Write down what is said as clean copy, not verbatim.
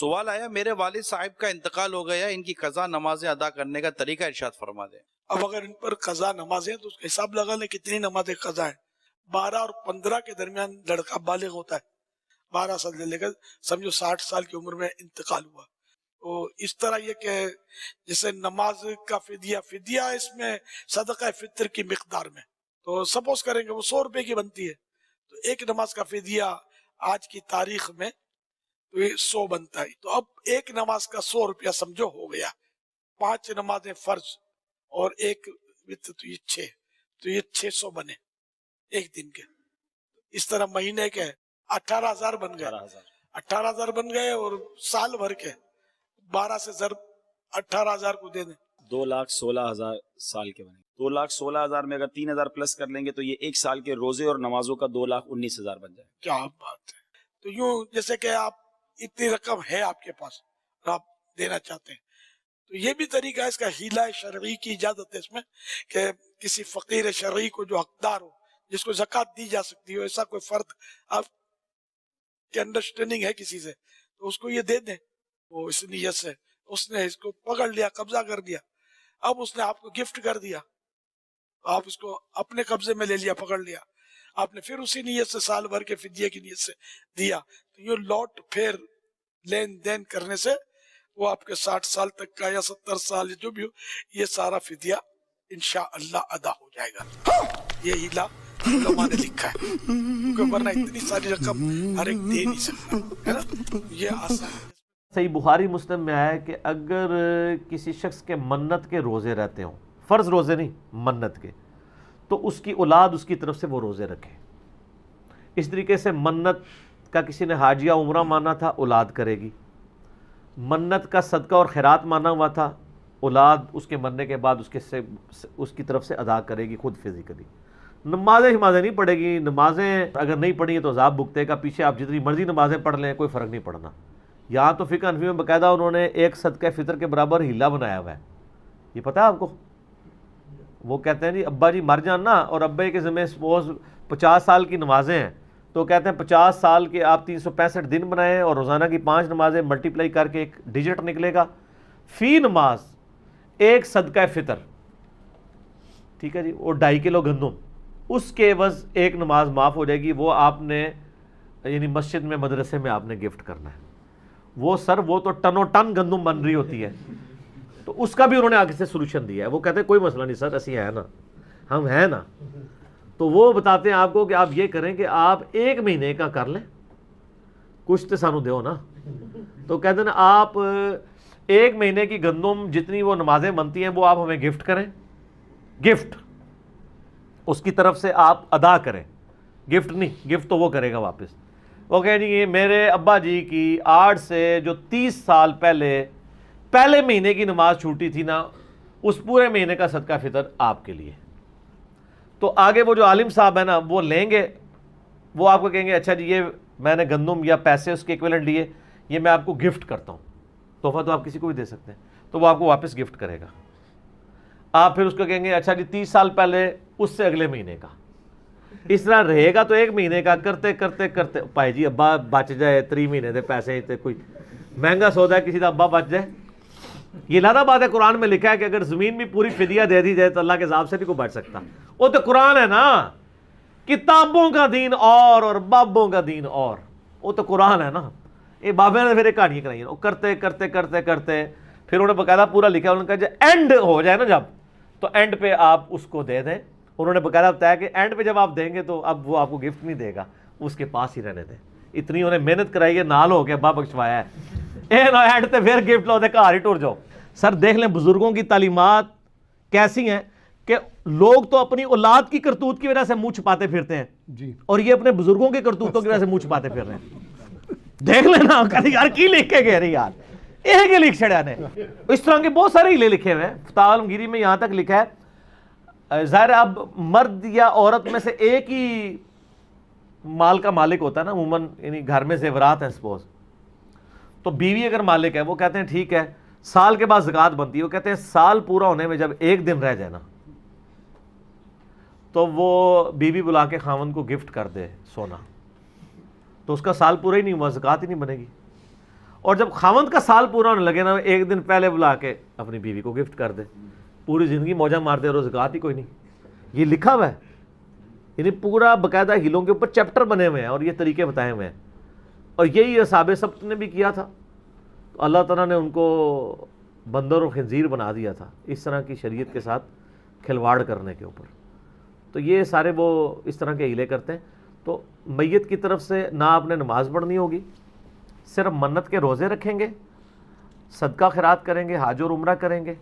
سوال آیا میرے والد صاحب کا انتقال ہو گیا، ان کی قضا نمازیں ادا کرنے کا طریقہ ارشاد فرما دیں۔ اب اگر ان پر قضا نمازیں تو اس کا حساب لگا لیں کتنی نمازیں قضا ہیں۔ 12 اور 15 کے درمیان لڑکا بالغ ہوتا ہے، 12 سال سے لے کر سمجھو 60 سال کی عمر میں انتقال ہوا۔ تو اس طرح یہ کہ جیسے نماز کا فدیہ اس میں صدقہ فطر کی مقدار میں، تو سپوز کریں کہ وہ 100 روپے کی بنتی ہے، تو ایک نماز کا فدیہ آج کی تاریخ میں تو یہ 100 بنتا ہے۔ تو اب ایک نماز کا 100 روپیہ سمجھو ہو گیا، 5 نمازیں فرض اور ایک وتر، تو یہ 6، تو یہ 600 بنے ایک دن کے۔ اس طرح مہینے کے 18,000 بن گئے، 18,000 بن گئے، اور سال بھر کے 12 سے ضرب 18,000 کو دے دیں، 2,16,000 سال کے بنے۔ 2,16,000 میں اگر 3,000 پلس کر لیں گے تو یہ ایک سال کے روزے اور نمازوں کا 2,19,000 بن جائے۔ کیا بات ہے! تو یوں جیسے کہ آپ اتنی رقم ہے آپ کے پاس اور آپ دینا چاہتے ہیں، تو یہ بھی طریقہ ہے، اس کا ہیلہ شرعی کی اجازت ہے اس میں کہ کسی فقیر شرعی کو جو حقدار ہو، جس کو زکوٰۃ دی جا سکتی ہو، ایسا کوئی فرد آپ کی انڈرسٹینڈنگ ہے کسی سے، تو اس کو یہ دے دیں۔ وہ اس نیت سے اس نے اس کو پکڑ لیا، قبضہ کر دیا، اب اس نے آپ کو گفٹ کر دیا، آپ اس کو اپنے قبضے میں لے لیا، پکڑ لیا، آپ نے پھر اسی نیت سے سال بھر کے فدیے کی نیت سے دیا، تو یہ لوٹ پھر لین دین کرنے سے وہ آپ کے 60 سال تک کا یا 70 سال جو بھی ہو، یہ سارا فدیہ انشاءاللہ ادا ہو جائے گا۔ یہ ہیلا علماء نے لکھا ہے، کیونکہ ورنہ اتنی ساری رقم ہر ایک دے نہیں سکتا ہے نا، یہ آسان ہے۔ صحیح بخاری مسلم میں آیا کہ اگر کسی شخص کے منت کے روزے رہتے ہوں، فرض روزے نہیں، منت کے، تو اس کی اولاد اس کی طرف سے وہ روزے رکھے۔ اس طریقے سے منت کا کسی نے حاجیہ عمرہ مانا تھا، اولاد کرے گی۔ منت کا صدقہ اور خیرات مانا ہوا تھا، اولاد اس کے مرنے کے بعد اس کی طرف سے ادا کرے گی خود فزیکلی۔ نمازیں نہیں پڑھے گی، نمازیں اگر نہیں پڑھی ہیں تو عذاب بھگتے گا، پیچھے آپ جتنی مرضی نمازیں پڑھ لیں کوئی فرق نہیں پڑنا۔ یہاں تو فقہ حنفی میں باقاعدہ انہوں نے ایک صدقہ فطر کے برابر ہیلا بنایا ہوا ہے، یہ پتہ ہے آپ کو؟ وہ کہتے ہیں جی ابا جی مر جانا اور ابے کے ذمہ سپوز 50 سال کی نمازیں ہیں، تو کہتے ہیں 50 سال کے آپ 365 دن بنائیں اور روزانہ کی 5 نمازیں ملٹیپلائی کر کے ایک ڈیجٹ نکلے گا، فی نماز ایک صدقہ فطر، ٹھیک ہے جی، اور 2.5 کلو گندم، اس کے عوض ایک نماز معاف ہو جائے گی، وہ آپ نے یعنی مسجد میں مدرسے میں آپ نے گفٹ کرنا ہے۔ وہ سر وہ تو ٹنوں ٹن گندم بن رہی ہوتی ہے، تو اس کا بھی انہوں نے آگے سے سولوشن دیا ہے۔ وہ کہتے ہیں کوئی مسئلہ نہیں سر، اسی ہے نا، ہم ہیں نا، تو وہ بتاتے ہیں آپ کو کہ آپ یہ کریں کہ آپ 1 مہینے کا کر لیں، کچھ تو سانو دیو نا، تو کہتے ہیں آپ 1 مہینے کی گندم جتنی وہ نمازیں بنتی ہیں وہ آپ ہمیں گفٹ کریں، گفٹ اس کی طرف سے آپ ادا کریں، گفٹ نہیں، گفٹ تو وہ کرے گا واپس۔ وہ کہیں جی میرے ابا جی کی 8 سے جو 30 سال پہلے مہینے کی نماز چھوٹی تھی نا، اس پورے مہینے کا صدقہ فطر آپ کے لیے۔ تو آگے وہ جو عالم صاحب ہیں نا وہ لیں گے، وہ آپ کو کہیں گے اچھا جی یہ میں نے گندم یا پیسے اس کے ایکویلنٹ لیے، یہ میں آپ کو گفٹ کرتا ہوں، تحفہ تو آپ کسی کو بھی دے سکتے ہیں، تو وہ آپ کو واپس گفٹ کرے گا۔ آپ پھر اس کو کہیں گے اچھا جی 30 سال پہلے اس سے اگلے مہینے کا، اس طرح رہے گا تو 1 مہینے کا کرتے کرتے کرتے پائے جی ابا بچ جائے 3 مہینے دے پیسے، کوئی مہنگا سودا ہے کسی کا ابا بچ جائے، یہ لادہ بات ہے۔ قرآن میں لکھا ہے کہ اگر زمین بھی پوری فدیہ دے دی جائے تو اللہ کے عذاب سے نہیں کوئی بچ سکتا۔ وہ تو قرآن ہے نا، کتابوں کا دین اور بابوں کا دین اور، وہ تو قرآن ہے نا۔ یہ بابے نے پھر ایک کہانیاں کرائی ہیں، کرتے کرتے کرتے کرتے پھر انہوں نے باقاعدہ پورا لکھا، انہوں نے کہا جب اینڈ ہو جائے نا، جب تو اینڈ پہ آپ اس کو دے دیں۔ انہوں نے باقاعدہ بتایا کہ اینڈ پہ جب آپ دیں گے تو اب وہ آپ کو گفٹ نہیں دے گا، اس کے پاس ہی رہنے دیں۔ اتنی انہیں محنت کرائی ہے، نال ہو کے ابا بخشوایا ہے، اینڈ تے پھر گفٹ لو دے گھر ہی ٹر جاؤ۔ سر دیکھ لیں بزرگوں کی تعلیمات کیسی ہیں کہ لوگ تو اپنی اولاد کی کرتوت کی وجہ سے منہ چھپاتے پھرتے ہیں جی، اور یہ اپنے بزرگوں کی کرتوتوں کی وجہ سے منہ چھپاتے پھر رہے ہیں۔ دیکھ لینا کہتے یار کی لکھ کے گئے رہی یار، یہ کہ لکھ چھڑیا نے۔ اس طرح کے بہت سارے ہیلے لکھے ہوئے ہیں، فتاوی عالمگیری میں یہاں تک لکھا ہے، ظاہر اب مرد یا عورت میں سے ایک ہی مال کا مالک ہوتا ہے نا عموماً، یعنی گھر میں زیورات ہیں سپوز، تو بیوی اگر مالک ہے وہ کہتے ہیں ٹھیک ہے سال کے بعد زکوٰۃ بنتی ہے، وہ کہتے ہیں سال پورا ہونے میں جب 1 دن رہ جائے نا تو وہ بیوی بلا کے خاوند کو گفٹ کر دے سونا، تو اس کا سال پورا ہی نہیں ہوا، زکوٰۃ ہی نہیں بنے گی۔ اور جب خاوند کا سال پورا ہونے لگے نا، ایک دن پہلے بلا کے اپنی بیوی کو گفٹ کر دے، پوری زندگی موجہ مار دے، روزگار ہی کوئی نہیں. یہ لکھا ہوا ہے، یعنی پورا باقاعدہ ہیلوں کے اوپر چیپٹر بنے ہوئے ہیں اور یہ طریقے بتائے ہوئے ہیں. اور یہی اصحاب سبت نے بھی کیا تھا، تو اللہ تعالیٰ نے ان کو بندر اور خنزیر بنا دیا تھا اس طرح کی شریعت کے ساتھ کھلواڑ کرنے کے اوپر. تو یہ سارے وہ اس طرح کے ہیلے کرتے ہیں. تو میت کی طرف سے نہ آپ نے نماز پڑھنی ہوگی، صرف منت کے روزے رکھیں گے، صدقہ خیرات کریں گے، حج اور عمرہ کریں گے،